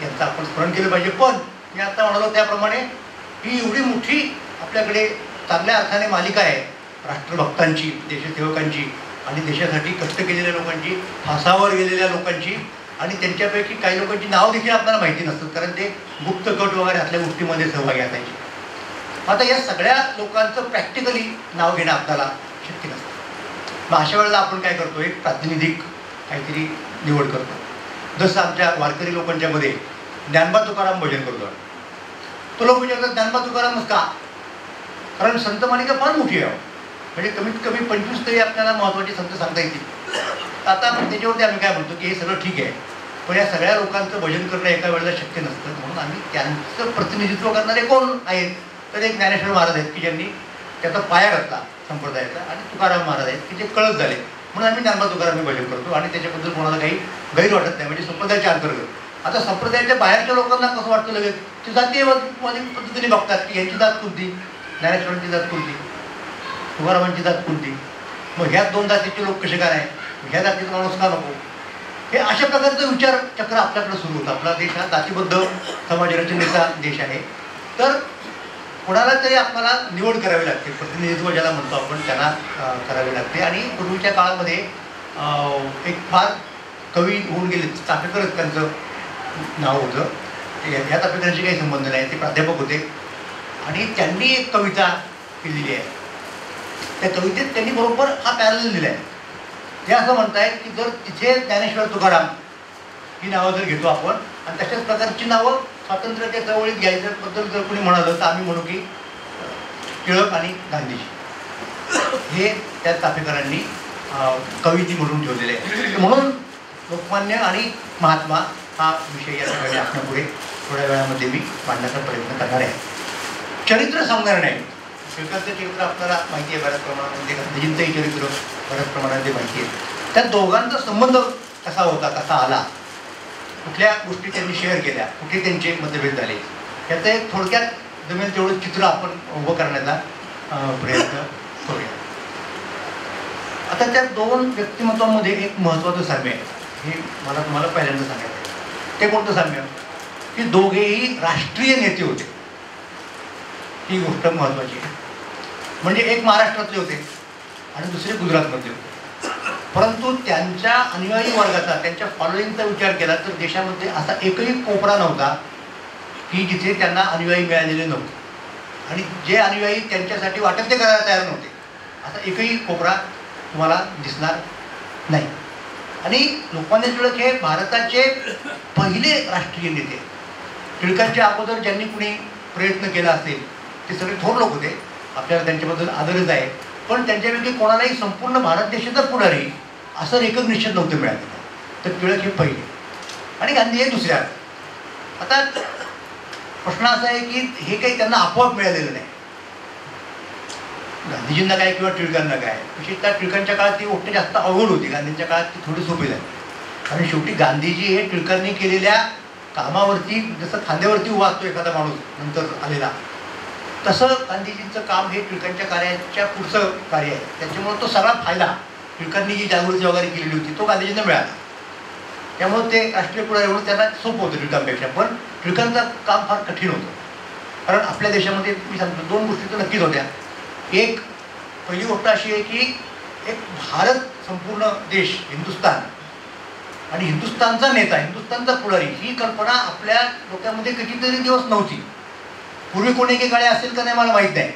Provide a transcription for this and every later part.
यांचं आपण स्मरण केलं पाहिजे. पण मी आता म्हणालो त्याप्रमाणे ही एवढी मोठी आपल्याकडे चांगल्या अर्थाने मालिका आहे राष्ट्रभक्तांची, देशसेवकांची आणि देशासाठी कष्ट केलेल्या लोकांची, फासावर गेलेल्या लोकांची, आणि त्यांच्यापैकी काही लोकांची नाव देखील आपल्याला माहिती नसतात कारण ते गुप्त कट वगैरे असल्या गोष्टीमध्ये सहभागी असायचे. आता या सगळ्या लोकांचं प्रॅक्टिकली नाव घेणं आपल्याला शक्य नसतं. मग अशा वेळेला आपण काय करतो, एक प्रातिनिधिक काहीतरी निवड करतो. जसं आमच्या वारकरी लोकांच्या मध्ये ज्ञानबा तुकाराम भजन करतो. तो लोक विचारतात ज्ञानबा तुकारामच का? कारण संत मालिका फार मोठी आहे, म्हणजे कमीत कमी 25 तरी आपल्याला महत्त्वाचे संत सांगता येतील. आता त्याच्यावरती आम्ही काय म्हणतो की हे सगळं ठीक आहे, पण या सगळ्या लोकांचं भजन करणं एका वेळेला शक्य नसतं. म्हणून आम्ही त्यांचं प्रतिनिधित्व करणारे कोण आहेत, तर एक ज्ञानेश्वर महाराज आहेत की ज्यांनी त्याचा पाया घातला संप्रदायाचा, आणि तुकाराम महाराज आहेत की जे कळत झाले. म्हणून आम्ही ज्ञानबा तुकाराम भजन करतो आणि त्याच्याबद्दल कोणाला काही गैर वाटत नाही, म्हणजे संप्रदायाच्या अंतर्गत. आता संप्रदायाच्या बाहेरच्या लोकांना कसं वाटतं लगेच, ते जातीयवादी पद्धतीने बघतात की यांची जात कोणती, ज्ञानेश्वरांची जात कोणती, तुकारामांची जात कोणती, मग ह्याच 2 जातीचे लोक कसे काय नाही, ह्या जातीचा माणूस का नको, हे अशा प्रकारचं विचार चक्र आपल्याकडे सुरू होतं. आपला देश हा जातीबद्ध समाज रचनेचा देश आहे. तर कोणाला तरी आपल्याला निवड करावी लागते, प्रतिनिधित्व ज्याला म्हणतो आपण त्यांना करावी लागते. आणि पूर्वीच्या काळामध्ये एक फार कवी होऊन गेले, चाफेकरच त्यांचं नाव होतं. ह्या चाफेकरांशी काही संबंध नाही, ते प्राध्यापक होते आणि त्यांनी एक कविता केलेली आहे. त्या कवितेत त्यांनी बरोबर हा पॅरल लिहिला आहे. ते असं म्हणतायत की जर तिथे ज्ञानेश्वर तुकाराम ही नावं जर घेतो आपण आणि तशाच प्रकारची नावं स्वातंत्र्याच्या चळवळीत घ्यायच्याबद्दल जर कोणी म्हणालं तर आम्ही म्हणू की टिळक आणि गांधीजी हे त्या चाफेकरांनी कविती म्हणून ठेवलेले आहे. म्हणून लोकमान्य आणि महात्मा हा विषय या ठिकाणी आपल्यापुढे थोड्या वेळामध्ये मी मांडण्याचा प्रयत्न करणार आहे. चरित्र सांगणार नाही. टिळकांचं चरित्र आपल्याला माहिती आहे बऱ्याच प्रमाणामध्ये, गांधीजींचंही चरित्र बऱ्याच प्रमाणामध्ये माहिती आहे. त्या दोघांचा संबंध कसा होता, कसा आला, कुठल्या गोष्टी त्यांनी शेअर केल्या, कुठे त्यांचे मतभेद झाले, याचं एक थोडक्यात जमेल तेवढं चित्र आपण उभं करण्याचा प्रयत्न करूया. आता त्या 2 व्यक्तिमत्वांमध्ये एक महत्त्वाचं साम्य आहे, हे मला तुम्हाला पहिल्यांदा सांगायचं आहे. ते कोणतं साम्य की दोघेही राष्ट्रीय नेते होते. ही गोष्ट महत्त्वाची आहे. म्हणजे एक महाराष्ट्रातले होते आणि दुसरे गुजरातमधले होते. परंतु त्यांच्या अनुयायी वर्गाचा, त्यांच्या फॉलोईंगचा विचार केला तर देशामध्ये असा एकही कोपरा नव्हता की जिथे त्यांना अनुयायी मिळालेले नव्हते, आणि जे अनुयायी त्यांच्यासाठी वाटेल ते करायला तयार नव्हते, असा एकही कोपरा तुम्हाला दिसणार नाही. आणि लोकमान्य टिळक हे भारताचे पहिले राष्ट्रीय नेते. टिळकांच्या अगोदर ज्यांनी कुणी प्रयत्न केला असेल ते सगळे थोर लोक होते, आपल्याला त्यांच्याबद्दल आदरच आहे, पण त्यांच्यापैकी कोणालाही संपूर्ण भारत देशाचा पुढारी असं रेकग्निशन नव्हतं मिळालेलं. तर टिळक हे पहिले आणि गांधी हे दुसऱ्या. आता प्रश्न असा आहे की हे काही त्यांना आपोआप मिळालेलं नाही. गांधीजींना काय किंवा टिळकांना काय, विशेषतः टिळकांच्या काळात ती गोष्ट जास्त अवघड होती, गांधींच्या काळात ती थोडी सोपी झाली. कारण शेवटी गांधीजी हे टिळकांनी केलेल्या कामावरती, जसं खांद्यावरती उभा असतो एखादा माणूस नंतर आलेला, तसं गांधीजींचं काम हे टिळकांच्या कार्याच्या पुढचं कार्य आहे. त्याच्यामुळे तो सगळा फायदा टिळकांनी जी जागृती वगैरे केलेली होती तो गांधीजींना मिळाला. त्यामुळे ते राष्ट्रीय पुढारी म्हणून त्यांना सोपं होतं टिळकांपेक्षा. पण टिळकांचं काम फार कठीण होतं, कारण आपल्या देशामध्ये मी सांगतो 2 गोष्टी तर नक्कीच होत्या. एक पहिली गोष्ट अशी आहे की एक भारत, संपूर्ण देश, हिंदुस्थान आणि हिंदुस्थानचा नेता, हिंदुस्थानचा पुढारी, ही कल्पना आपल्या डोक्यामध्ये कितीतरी दिवस नव्हती. पूर्वी कोणी एकेकाळी असेल का नाही मला माहीत नाही,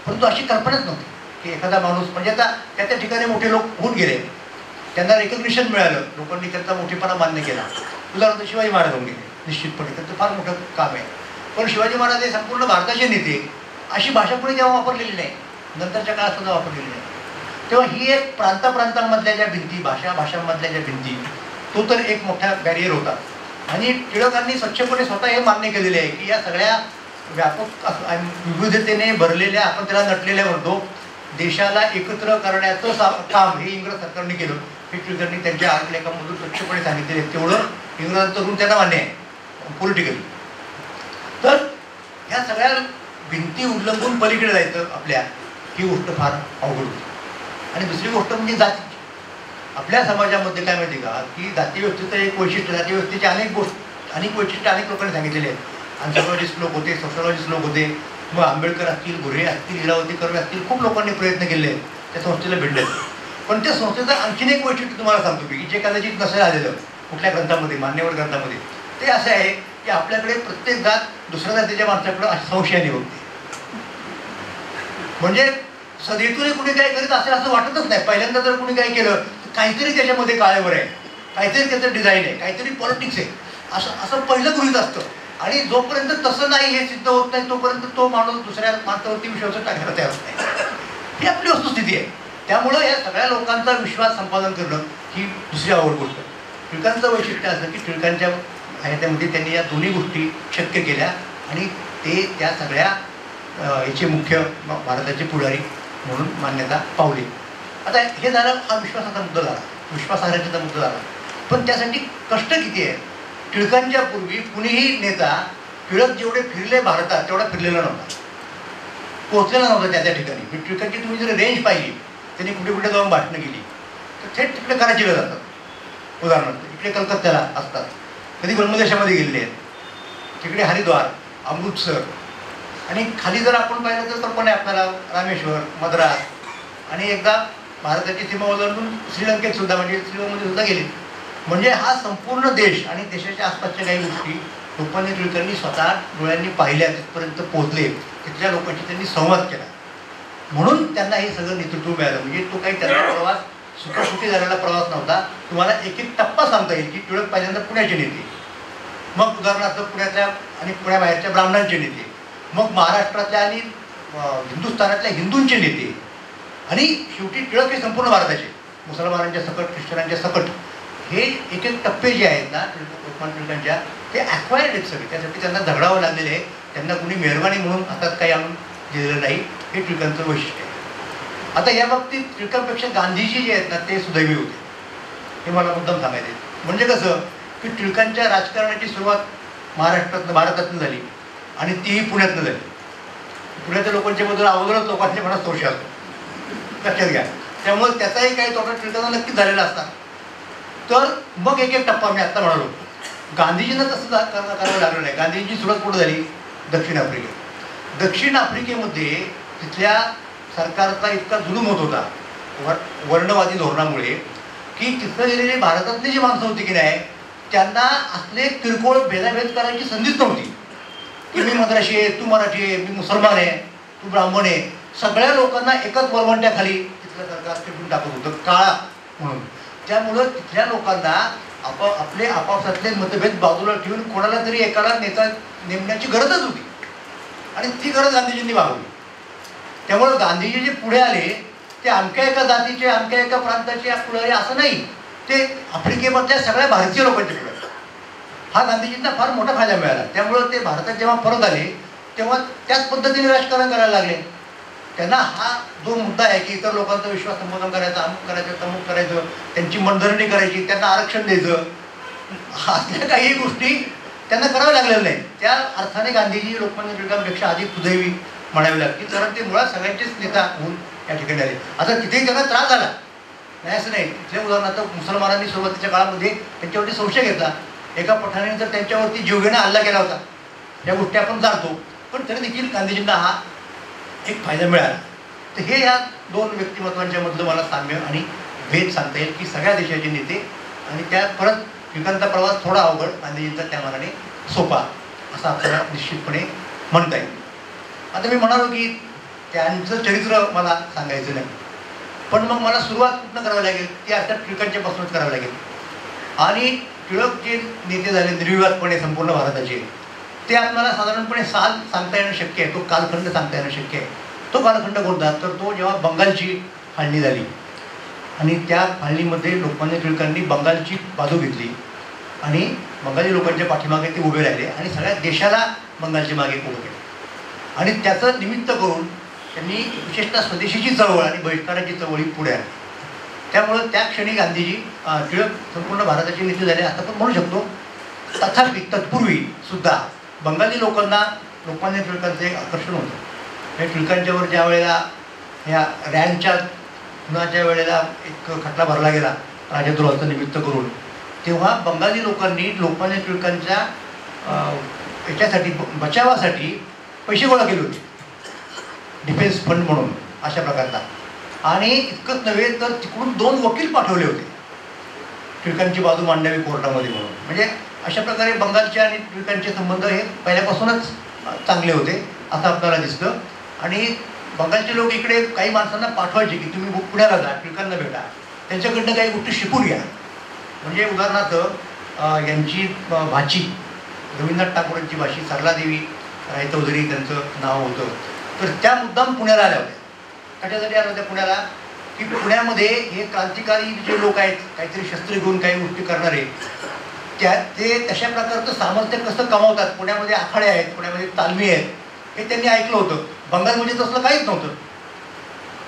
परंतु अशी कल्पनाच नव्हती की एखादा माणूस, म्हणजे आता त्या त्या ठिकाणी मोठे लोक होऊन गेले, त्यांना रेकग्निशन मिळालं, लोकांनी त्यांचा मोठेपणा मान्य केला. उदाहरणार्थ शिवाजी महाराज होऊन गेले, निश्चितपणे त्यांचं फार मोठं काम आहे. पण शिवाजी महाराज हे संपूर्ण भारताचे नेते, अशी भाषा कोणी तेव्हा वापरलेली नाही, नंतरच्या काळात सुद्धा वापरलेली नाही. तेव्हा ही एक प्रांतांमधल्या ज्या भिंती, भाषांमधल्या ज्या भिंती, तो तर एक मोठा बॅरियर होता. आणि टिळकांनी स्वच्छपणे स्वतः हे मान्य केलेले आहे की या सगळ्या व्यापक विविधतेने भरलेल्या, आपण त्याला नटलेल्या म्हणतो, देशाला एकत्र करण्याचं काम हे इंग्रज सरकारने केलं. हे टिळकांनी त्यांच्या आर्टलेखामधून स्वच्छपणे सांगितलेले, तेवढं इंग्रजांचं ऋण त्यांना मान्य आहे पॉलिटिकली. तर ह्या सगळ्या भिंती उल्लंघून पलीकडे जायचं आपल्या, ही गोष्ट फार अवघड होती. आणि दुसरी गोष्ट म्हणजे जाती. आपल्या समाजामध्ये काय माहिती का की जाती व्यवस्थेचं एक वैशिष्ट्य, जाती व्यवस्थेचे अनेक वैशिष्ट्य अनेक लोकांनी सांगितलेले आहेत. अँथ्रोपॉलॉजिस्ट लोक होते, सोशॉलॉजिस्ट लोक होते, मग आंबेडकर असतील, घुरे असतील, लीलावती कर्वे असतील, खूप लोकांनी प्रयत्न केले आहेत त्या संस्थेला भिडले. पण त्या संस्थेचं आणखीन एक वैशिष्ट्य तुम्हाला सांगतो की जे कदाचित नसेल आलेलं कुठल्या ग्रंथामध्ये, मान्यवर ग्रंथामध्ये, ते असं आहे की आपल्याकडे प्रत्येक जात दुसऱ्या जातीच्या माणसाकडे संशयाने बघते. म्हणजे सदैतून कुणी काय करीत असेल असं वाटतच नाही. पहिल्यांदा जर कुणी काय केलं तर काहीतरी त्याच्यामध्ये काळेवर आहे, काहीतरी त्याचं डिझाईन आहे, काहीतरी पॉलिटिक्स आहे, असं पहिलं गृहीत असतं. आणि जोपर्यंत तसं नाही हे सिद्ध होत नाही तोपर्यंत तो माणूस दुसऱ्या माणसावरती विश्वास टाकायला तयार होत नाही. ही आपली वस्तुस्थिती आहे. त्यामुळं या सगळ्या लोकांचा विश्वास संपादन करणं ही दुसरी आवड गोष्ट. टिळकांचं वैशिष्ट्य असं की टिळकांच्या ह्याच्यामध्ये त्यांनी या दोन्ही गोष्टी शक्य केल्या आणि ते त्या सगळ्या याचे मुख्य भारताचे पुढारी म्हणून मान्यता पावली. आता हे झालं, हा विश्वासाचा मुद्दा झाला, विश्वासार्हतेचा मुद्दा झाला. पण त्यासाठी कष्ट किती आहे. टिळकांच्या पूर्वी कुणीही नेता टिळक जेवढे फिरले भारतात तेवढा फिरलेला नव्हता, पोहोचलेला नव्हता त्या ठिकाणी. टिळकांची तुम्ही जर रेंज पाहिली, त्यांनी कुठे कुठे जाऊन भाषणं केली तर थेट तिकडे कराचीला जातात. उदाहरणार्थ इकडे कलकत्त्याला असतात, कधी ब्रह्मदेशामध्ये गेलेले आहेत, तिकडे हरिद्वार, अमृतसर, आणि खाली जर आपण पाहिलं तर पण आहे आपल्याला रामेश्वर, मद्रास, आणि एकदा भारताची सीमा ओलांडून श्रीलंकेत सुद्धा, म्हणजे श्रीलंकेमध्ये सुद्धा गेले. म्हणजे हा संपूर्ण देश आणि देशाच्या आसपासच्या काही गोष्टी लोकमान्य टिळकांनी स्वतः डोळ्यांनी पाहिल्या, तिथपर्यंत पोहोचले, तिथल्या लोकांशी त्यांनी संवाद केला. म्हणून त्यांना हे सगळं नेतृत्व मिळालं. म्हणजे तो काही त्यांचा प्रवास सुखासुखी झालेला प्रवास नव्हता. तुम्हाला एक एक टप्पा सांगता येईल की टिळक पहिल्यांदा पुण्याचे नेते, मग उदाहरणार्थ पुण्यातल्या आणि पुण्याबाहेरच्या ब्राह्मणांचे नेते, मग महाराष्ट्रातल्या आणि हिंदुस्थानातल्या हिंदूंचे नेते, आणि शेवटी टिळक हे संपूर्ण भारताचे, मुसलमानांच्या सकट, ख्रिश्चनांच्या सकट, हे एक एक टप्पे जे आहेत ना लोकमान्य टिळकांच्या, ते ॲक्वायर्ड आहेत सगळे. त्यासाठी त्यांना झगडावं लागलेले आहे. त्यांना कुणी मेहरबानी म्हणून हातात काही आणून दिलेलं नाही. हे टिळकांचं वैशिष्ट्य आहे. आता या बाबतीत टिळकांपेक्षा गांधीजी जे आहेत ना ते सुदैवी होते, हे मला मुद्दाम सांगायचे. म्हणजे कसं की टिळकांच्या राजकारणाची सुरुवात महाराष्ट्रातनं, भारतातून झाली आणि तीही पुण्यातनं झाली. पुण्याच्या लोकांच्या बद्दल अगोदरच लोकांच्या मनात संशय असतो, लक्षात घ्या. त्यामुळे त्याचाही काही तोटा टिळकांना नक्कीच झालेला असता. तर मग एक एक टप्पा मी आत्ता म्हणालो, गांधीजींना तसं करावं लागलं नाही. गांधीजींची सुरुवात कुठं झाली? दक्षिण आफ्रिकेत. दक्षिण आफ्रिकेमध्ये तिथल्या सरकारचा इतका जुलूम होत होता वर्णवादी धोरणामुळे की तिथं गेलेली भारतातली जी माणसं होती की नाही त्यांना असले किरकोळ भेदाभेद करायची संधीच नव्हती. की मी मद्राशी आहे, तू मराठी आहे, मी मुसलमान आहे, तू ब्राह्मण आहे. सगळ्या लोकांना एकच वरवंट्याखाली तिथलं सरकार ठेवून टाकत होतं, काळा म्हणून. त्यामुळं तिथल्या लोकांना आपले आपापसातले मतभेद बाजूला ठेवून कोणाला तरी एकाला नेता नेमण्याची गरजच होती आणि ती गरज गांधीजींनी भागवली. त्यामुळं गांधीजी जे पुढे आले ते अमक्या एका जातीचे, अमक्या एका प्रांताचे पुढे असं नाही, ते आफ्रिकेमधल्या सगळ्या भारतीय लोकांचे पुढे. हा गांधीजींना फार मोठा फायदा मिळाला. त्यामुळं ते भारतात जेव्हा परत आले तेव्हा त्याच पद्धतीने राजकारण करायला लागले. त्यांना हा जो मुद्दा आहे की इतर लोकांचा विश्वास संबोधन करायचा, अमुक करायचं, तमुक करायचं, त्यांची मनधरणी करायची, त्यांना आरक्षण द्यायचं, असल्या काही गोष्टी त्यांना कराव्या लागलेल्या नाही. त्या अर्थाने गांधीजी लोकमान्य टिळकांपेक्षा अधिक सुदैवी म्हणावी लागतील, कारण ते मुळात सगळ्यांचेच नेता होऊन या ठिकाणी आले. आता तिथेही त्यांना त्रास झाला नाही असं नाही. तिथल्या उदाहरणार्थ मुसलमानांनी सुरुवातीच्या काळामध्ये त्यांच्यावरती संशय घेतला. एका पठाणाने तर त्यांच्यावरती जीवघेणा हल्ला केला होता. या गोष्टी आपण जाणतो. पण तरी देखील गांधीजींना हा एक फायदा मिळाला. तर हे या दोन व्यक्तिमत्वांच्या मधलं मला साम्य आणि भेद सांगता येईल की सगळ्या देशाचे नेते, आणि त्या परत टिळकांचा प्रवास थोडा अवघड, गांधीजींचा त्या मानाने सोपा असा आपल्याला निश्चितपणे म्हणता येईल. आता मी म्हणालो की त्यांचं चरित्र मला सांगायचं नाही, पण मग मला सुरुवात कुठनं करावी लागेल ती अर्थात टिळकांच्यापासूनच करावी लागेल. आणि टिळक जे नेते झाले निर्विवादपणे संपूर्ण भारताचे, ते आपल्याला साधारणपणे साल सांगता येणं शक्य आहे, तो कालखंड सांगता येणं शक्य आहे. तो कालखंड कोणता? तर तो जेव्हा बंगालची फाळणी झाली आणि त्या फाळणीमध्ये लोकमान्य टिळकांनी बंगालची बाजू घेतली आणि बंगाली लोकांच्या पाठीमागे ते उभे राहिले आणि सगळ्या देशाला बंगालच्या मागे उभं केलं. आणि त्याचं निमित्त करून त्यांनी विशेषतः स्वदेशीची चळवळ आणि बहिष्काराची चळवळी पुढे आली. त्यामुळं त्या क्षणी गांधीजी टिळक संपूर्ण भारताचे नेते झाले असं आपण म्हणू शकतो. तथापि तत्पूर्वी सुद्धा बंगाली लोकांना लोकमान्य टिळकांचं एक आकर्षण होतं. या टिळकांच्यावर ज्या वेळेला ह्या रॅनच्या खुनाच्या वेळेला एक खटला भरला गेला राजद्रोहाचं निमित्त करून, तेव्हा बंगाली लोकांनी लोकमान्य टिळकांच्या याच्यासाठी बचावासाठी पैसे गोळा केले होते, डिफेन्स फंड म्हणून अशा प्रकारचा. आणि इतकंच नव्हे तर तिकडून 2 वकील पाठवले होते टिळकांची बाजू मांडावी कोर्टामध्ये म्हणून. म्हणजे अशा प्रकारे बंगालचे आणि टिळकांचे संबंध हे पहिल्यापासूनच चांगले होते असं आपल्याला दिसतं. आणि बंगालचे लोक इकडे काही माणसांना पाठवायचे की तुम्ही पुण्याला जा, टिळकांना भेटा, त्यांच्याकडनं काही गोष्टी शिकून घ्या. म्हणजे उदाहरणार्थ यांची भाची रवींद्रनाथ टागोरांची भाची सरलादेवी रायचौधरी त्यांचं नाव होतं, तर त्या मुद्दाम पुण्याला आल्या होत्या. कशासाठी आल्या होत्या पुण्याला? की पुण्यामध्ये हे क्रांतिकारी जे लोक आहेत, काहीतरी शस्त्र घेऊन काही गोष्टी करणारे, ते तशा प्रकारचं सामर्थ्य कसं कमावतात. पुण्यामध्ये आखाडे आहेत, पुण्यामध्ये तालमी आहेत, हे त्यांनी ऐकलं होतं. बंगालमध्ये तसलं काहीच नव्हतं.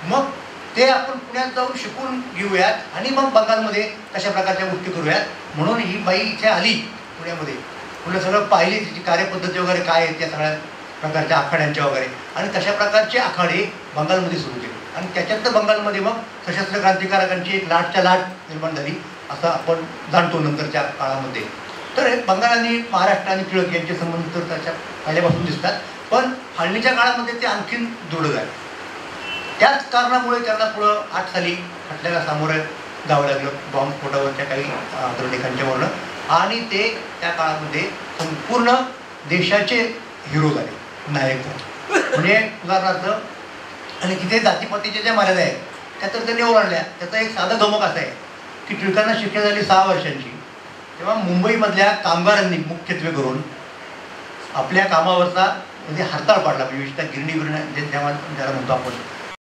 मग ते आपण पुण्यात जाऊन शिकून घेऊयात आणि मग बंगालमध्ये तशा प्रकारच्या गोष्टी करूयात म्हणून ही बाई इथे आली पुण्यामध्ये. पुढे सगळं पाहिली, तिची कार्यपद्धती वगैरे काय आहे त्या सगळ्या प्रकारच्या आखाड्यांच्या वगैरे, आणि तशा प्रकारचे आखाडे बंगालमध्ये सुरू केले. आणि त्याच्यात बंगालमध्ये मग सशस्त्र क्रांतिकारकांची एक लाटच्या लाट निर्माण झाली असं आपण जाणतो नंतरच्या काळामध्ये. तर बंगाल आणि महाराष्ट्र आणि टिळक यांचे संबंध तर त्याच्या पहिल्यापासून दिसतात, पण हल्लीच्या काळामध्ये ते आणखीन दृढ झाले. त्याच कारणामुळे त्यांना पुढं 8 साली खटल्याला सामोरं जावं लागलं बॉम्बस्फोटावरच्या काही आंदोलकांच्यावरनं, आणि ते त्या काळामध्ये संपूर्ण देशाचे हिरो झाले, नायक झाले. म्हणजे उदाहरणार्थ, आणि तिथे जातीपातीच्या ज्या मर्यादा आहेत त्या तर त्यांनी ओलांडल्या. त्याचा एक साधा गमक असा आहे की टिळकांना शिक्षा झाली 6 वर्षांची, तेव्हा मुंबईमधल्या कामगारांनी मुख्यत्वे करून आपल्या कामावरचा म्हणजे हरताळ पाडला. म्हणजे विशेषतः गिरणी जेव्हा ज्याला म्हणतो आपण,